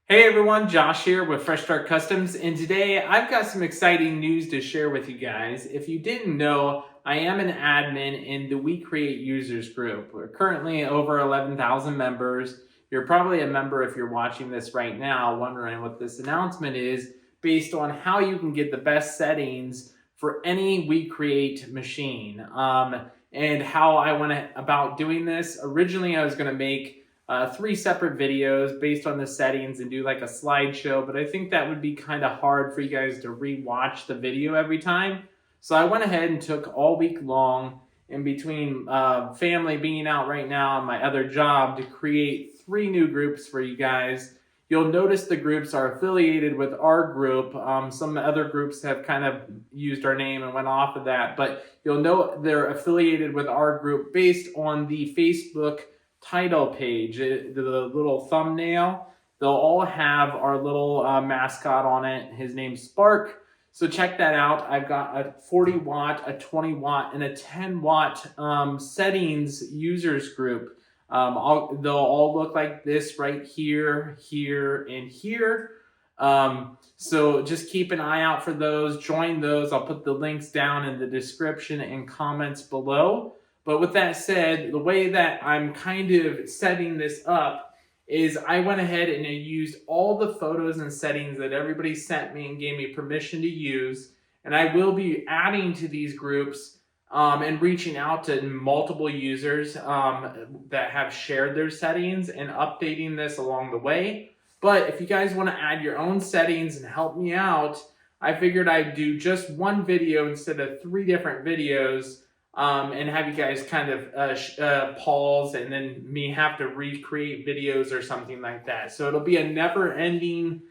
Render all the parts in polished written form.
Hey everyone, Josh here with Fresh Start Customs, and today I've got some exciting news to share with you guys. If you didn't know, I am an admin in the WeCreat users group. We're currently over 11,000 members. You're probably a member if you're watching this right now, wondering what this announcement is based on how you can get the best settings for any WeCreat machine. And how I went about doing this. Originally, I was going to make 3 separate videos based on the settings and do like a slideshow, but I think that would be kind of hard for you guys to re-watch the video every time. So I went ahead and took all week long in between family being out right now and my other job to create 3 new groups for you guys. You'll notice the groups are affiliated with our group. Some other groups have kind of used our name and went off of that, but you'll know they're affiliated with our group based on the Facebook title page, the little thumbnail. They'll all have our little mascot on it. His name's Spark. So check that out. I've got a 40 watt, a 20 watt, and a 10 watt settings users group. They'll all look like this right here, here, and here. So just keep an eye out for those. Join those. I'll put the links down in the description and comments below. But with that said, the way that I'm kind of setting this up is I went ahead and I used all the photos and settings that everybody sent me and gave me permission to use. And I will be adding to these groups and reaching out to multiple users that have shared their settings and updating this along the way. But if you guys want to add your own settings and help me out, I figured I'd do just one video instead of 3 different videos. And have you guys kind of pause and then me have to recreate videos or something like that. So it'll be a never-ending,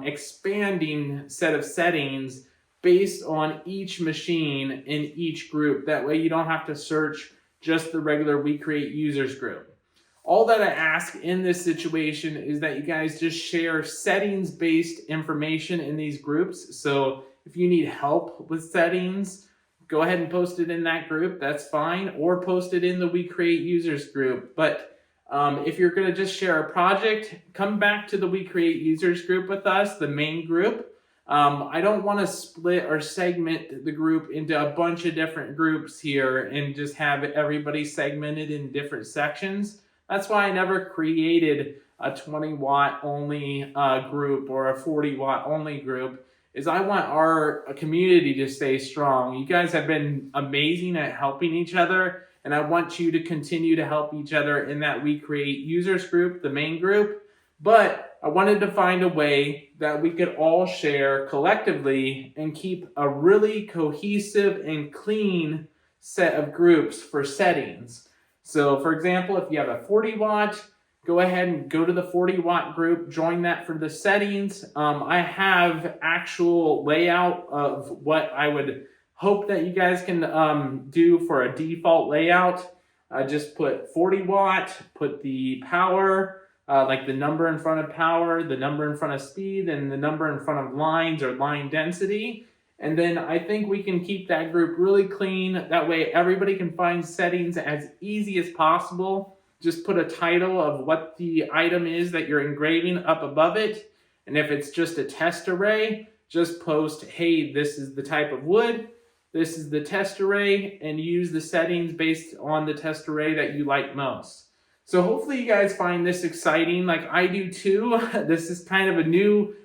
expanding set of settings based on each machine in each group. That way you don't have to search just the regular WeCreat users group. All that I ask in this situation is that you guys just share settings-based information in these groups. So if you need help with settings, go ahead and post it in that group. That's fine. Or post it in the WeCreat users group. But if you're going to just share a project, come back to the WeCreat users group with us, the main group. I don't want to split or segment the group into a bunch of different groups here and just have everybody segmented in different sections. That's why I never created a 20 watt only group or a 40 watt only group. Is I want our community to stay strong. You guys have been amazing at helping each other, and I want you to continue to help each other in that WeCreat users group, the main group. But I wanted to find a way that we could all share collectively and keep a really cohesive and clean set of groups for settings. So for example, if you have a 40 watt, go ahead and go to the 40 watt group, join that for the settings. I have actual layout of what I would hope that you guys can do for a default layout. I just put 40 watt, put the power, like the number in front of power, the number in front of speed, and the number in front of lines or line density. And then I think we can keep that group really clean. That way everybody can find settings as easy as possible. Just put a title of what the item is that you're engraving up above it. And if it's just a test array, just post, hey, this is the type of wood, this is the test array, and use the settings based on the test array that you like most. So hopefully you guys find this exciting like I do too. This is kind of a new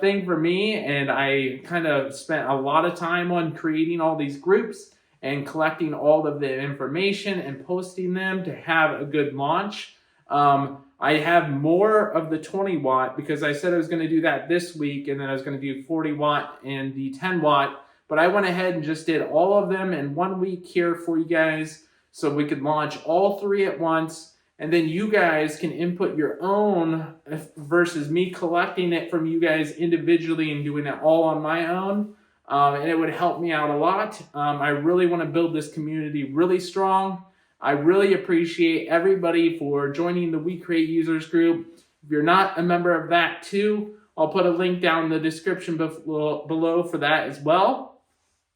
thing for me, and I kind of spent a lot of time on creating all these groups and collecting all of the information and posting them to have a good launch. I have more of the 20 watt because I said I was going to do that this week, and then I was going to do 40 watt and the 10 watt, but I went ahead and just did all of them in 1 week here for you guys so we could launch all 3 at once, and then you guys can input your own versus me collecting it from you guys individually and doing it all on my own. And it would help me out a lot. I really want to build this community really strong. I really appreciate everybody for joining the WeCreat users group. If you're not a member of that too, I'll put a link down in the description below for that as well.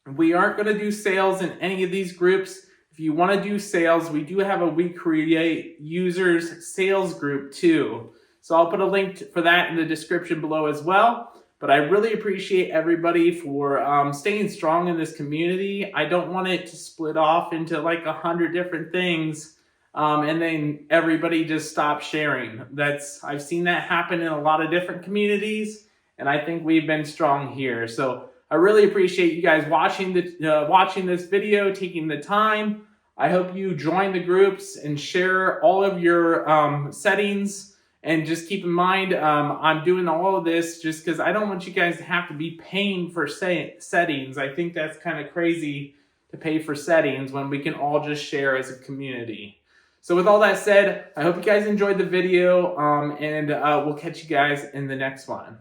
We aren't going to do sales in any of these groups. If you want to do sales, we do have a WeCreat users sales group too. So I'll put a link for that in the description below as well. But I really appreciate everybody for staying strong in this community. I don't want it to split off into like 100 different things and then everybody just stops sharing. I've seen that happen in a lot of different communities, and I think we've been strong here. So I really appreciate you guys watching this video, taking the time. I hope you join the groups and share all of your settings. And just keep in mind, I'm doing all of this just because I don't want you guys to have to be paying for settings. I think that's kind of crazy to pay for settings when we can all just share as a community. So with all that said, I hope you guys enjoyed the video, and we'll catch you guys in the next one.